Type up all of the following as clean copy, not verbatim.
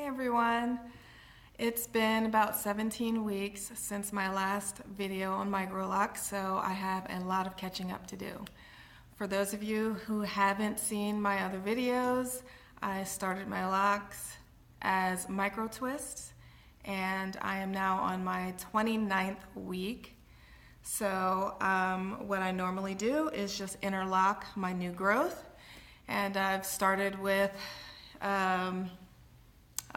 Hey everyone! It's been about 17 weeks since my last video on microlocs, so I have a lot of catching up to do. For those of you who haven't seen my other videos, I started my locks as micro twists and I am now on my 29th week. So what I normally do is just interlock my new growth, and I've started with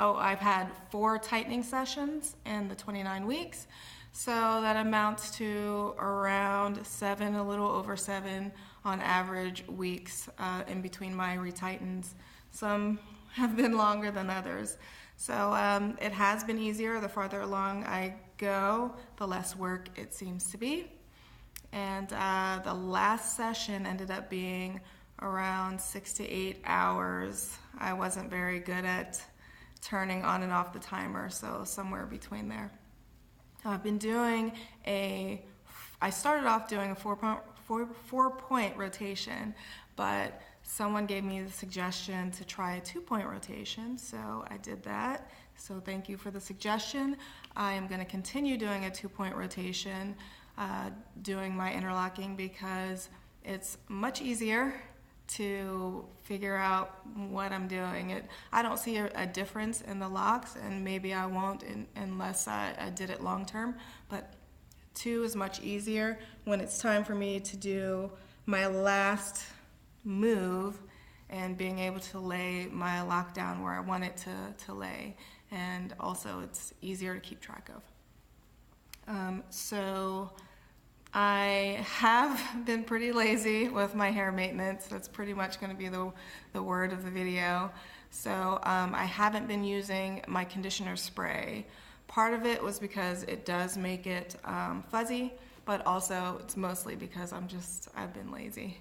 I've had 4 tightening sessions in the 29 weeks, so that amounts to around 7, a little over 7 on average weeks in between my retightens. Some have been longer than others. So it has been easier. The farther along I go, the less work it seems to be. And the last session ended up being around 6 to 8 hours. I wasn't very good at turning on and off the timer, so somewhere between there. I've been doing I started off doing a four-point rotation, but someone gave me the suggestion to try a 2-point rotation, so I did that. So thank you for the suggestion. I am going to continue doing a 2-point rotation, doing my interlocking, because it's much easier to figure out what I'm doing. I don't see a difference in the locks, and maybe I won't unless I did it long term, but 2 is much easier when it's time for me to do my last move and being able to lay my lock down where I want it to lay, and also it's easier to keep track of. So I have been pretty lazy with my hair maintenance. That's pretty much going to be the word of the video. So I haven't been using my conditioner spray. Part of it was because it does make it fuzzy, but also it's mostly because I've been lazy.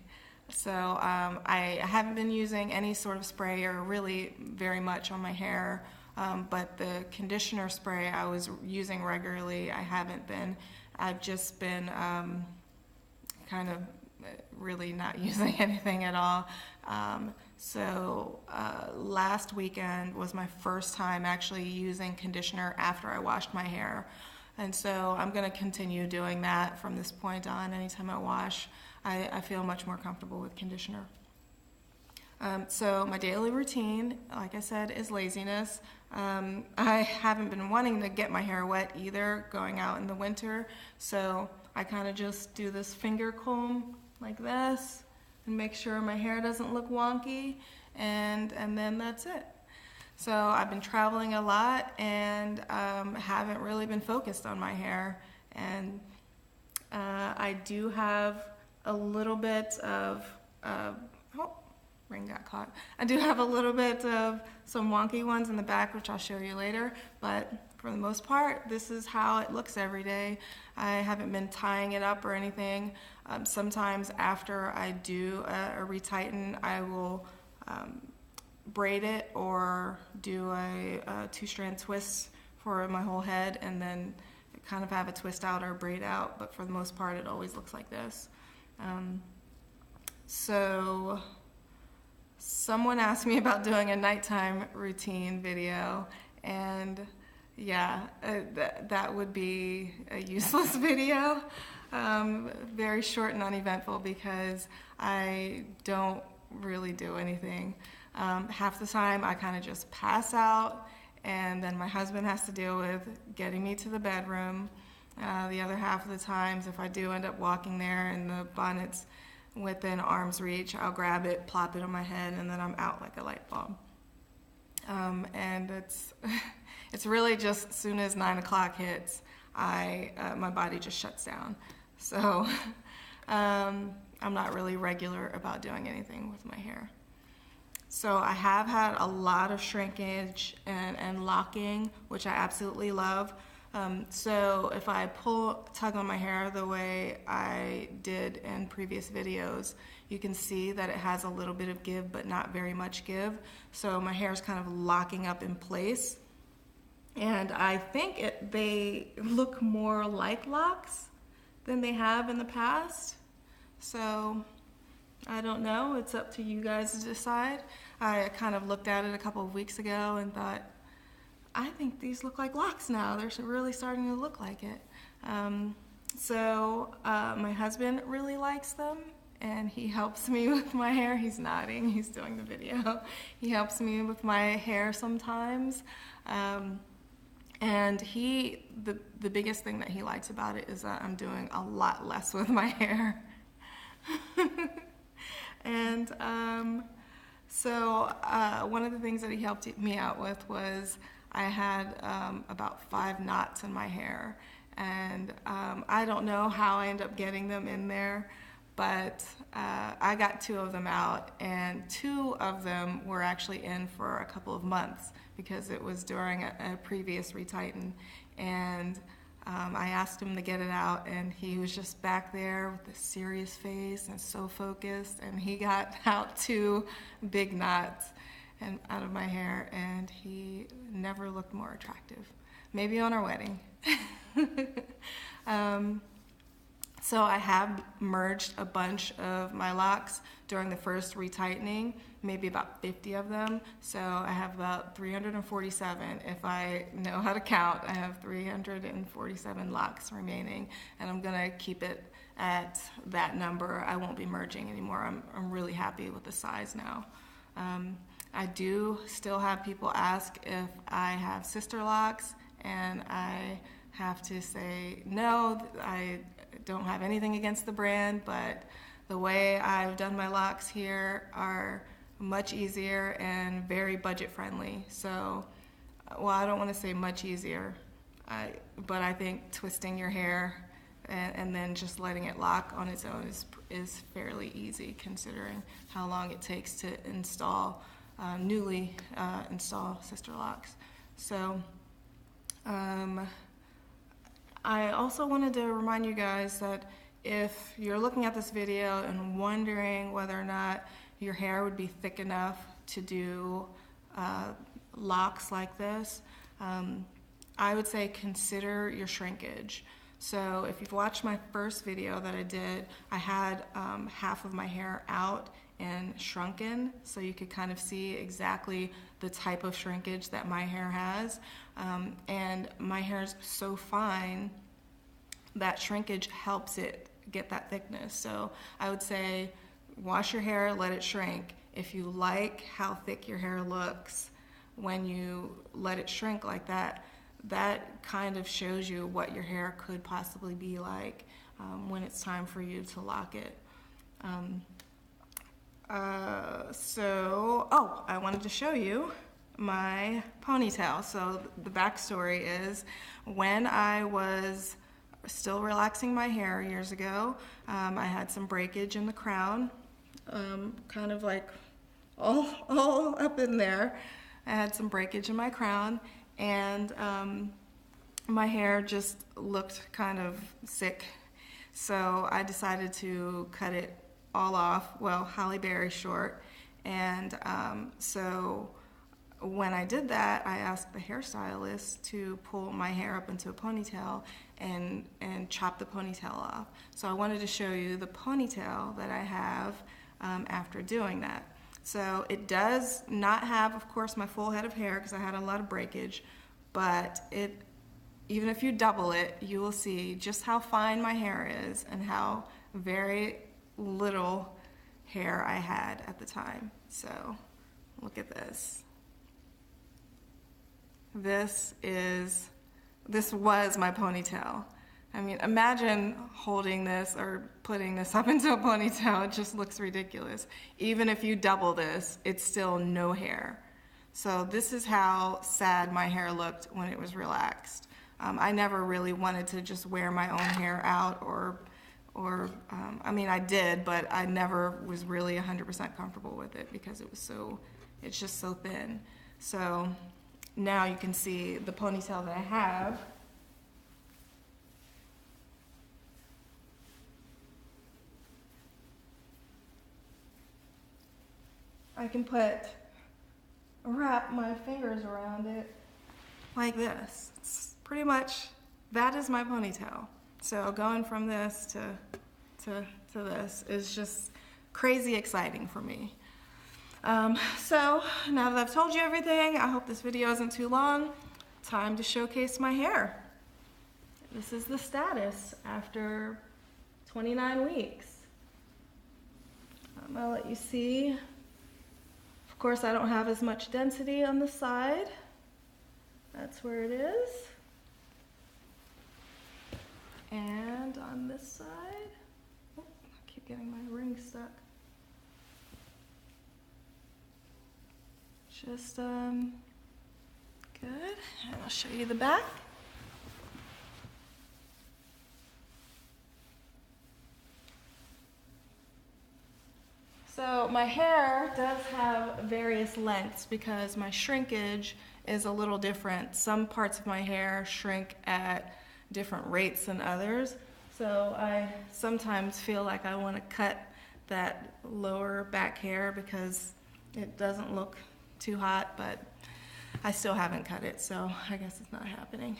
So I haven't been using any sort of spray or really very much on my hair, but the conditioner spray I was using regularly, I haven't been. I've just been kind of really not using anything at all. So last weekend was my first time actually using conditioner after I washed my hair. And so I'm going to continue doing that from this point on. Anytime I wash, I feel much more comfortable with conditioner. So my daily routine, like I said, is laziness. I haven't been wanting to get my hair wet either going out in the winter, so I kind of just do this finger comb like this and make sure my hair doesn't look wonky, and then that's it. So I've been traveling a lot and haven't really been focused on my hair, and I do have a little bit of ring got caught. I do have a little bit of some wonky ones in the back, which I'll show you later, but for the most part, this is how it looks every day. I haven't been tying it up or anything. Sometimes after I do a retighten, I will braid it or do a 2-strand twist for my whole head, and then kind of have a twist out or braid out, but for the most part, it always looks like this. So someone asked me about doing a nighttime routine video, and yeah, that would be a useless video. Very short and uneventful because I don't really do anything. Half the time I kind of just pass out, and then my husband has to deal with getting me to the bedroom. The other half of the times, if I do end up walking there and the bonnet's within arm's reach, I'll grab it, plop it on my head, and then I'm out like a light bulb. And it's really just as soon as 9 o'clock hits, my body just shuts down. So I'm not really regular about doing anything with my hair. So I have had a lot of shrinkage and locking, which I absolutely love. So if I tug on my hair the way I did in previous videos, you can see that it has a little bit of give, but not very much give. So my hair is kind of locking up in place. And I think they look more like locks than they have in the past. So I don't know, it's up to you guys to decide. I kind of looked at it a couple of weeks ago and thought, I think these look like locks now. They're really starting to look like it. My husband really likes them, and he helps me with my hair. He's nodding, he's doing the video. He helps me with my hair sometimes. And the biggest thing that he likes about it is that I'm doing a lot less with my hair. And one of the things that he helped me out with was I had about 5 knots in my hair. And I don't know how I ended up getting them in there, but I got 2 of them out, and 2 of them were actually in for a couple of months because it was during a previous retighten. And I asked him to get it out, and he was just back there with a serious face and so focused, and he got out 2 big knots out of my hair, and he never looked more attractive. Maybe on our wedding. So I have merged a bunch of my locks during the first retightening, maybe about 50 of them. So I have about 347. If I know how to count, I have 347 locks remaining, and I'm gonna keep it at that number. I won't be merging anymore. I'm really happy with the size now. I do still have people ask if I have sister locks, and I have to say no, I don't have anything against the brand, but the way I've done my locks here are much easier and very budget friendly. So, well, I don't want to say much easier, but I think twisting your hair and then just letting it lock on its own is fairly easy, considering how long it takes to install newly install sister locks. So I also wanted to remind you guys that if you're looking at this video and wondering whether or not your hair would be thick enough to do locks like this, I would say consider your shrinkage. So if you've watched my first video that I did, I had half of my hair out and shrunken, so you could kind of see exactly the type of shrinkage that my hair has. And my hair is so fine that shrinkage helps it get that thickness. So I would say wash your hair, let it shrink. If you like how thick your hair looks when you let it shrink like that, that kind of shows you what your hair could possibly be like when it's time for you to lock it. I wanted to show you my ponytail. So the backstory is, when I was still relaxing my hair years ago, I had some breakage in the crown, kind of like all up in there. I had some breakage in my crown, and my hair just looked kind of sick. So I decided to cut it all off, well, Halle Berry short. And so when I did that, I asked the hairstylist to pull my hair up into a ponytail and chop the ponytail off. So I wanted to show you the ponytail that I have after doing that. So it does not have, of course, my full head of hair because I had a lot of breakage, but even if you double it, you will see just how fine my hair is and how very little hair I had at the time. So look at this. This was my ponytail. I mean, imagine holding this or putting this up into a ponytail. It just looks ridiculous. Even if you double this, it's still no hair. So this is how sad my hair looked when it was relaxed. I never really wanted to just wear my own hair out I mean, I did, but I never was really 100% comfortable with it because it's just so thin. So now you can see the ponytail that I have. I can wrap my fingers around it like this. It's pretty much, that is my ponytail. So going from this to this is just crazy exciting for me. So now that I've told you everything, I hope this video isn't too long. time to showcase my hair. This is the status after 29 weeks. I'm gonna let you see. Of course, I don't have as much density on the side. That's where it is. And on this side, oh, I keep getting my ring stuck. Just good, and I'll show you the back. So my hair does have various lengths because my shrinkage is a little different. Some parts of my hair shrink at different rates than others. So I sometimes feel like I want to cut that lower back hair because it doesn't look too hot, but I still haven't cut it, so I guess it's not happening.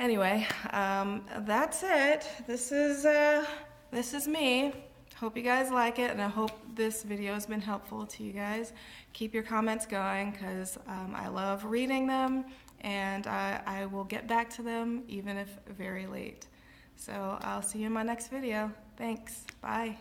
Anyway, that's it. This is me. Hope you guys like it, and I hope this video has been helpful to you guys. Keep your comments going because I love reading them, and I will get back to them even if very late. So I'll see you in my next video. Thanks. Bye.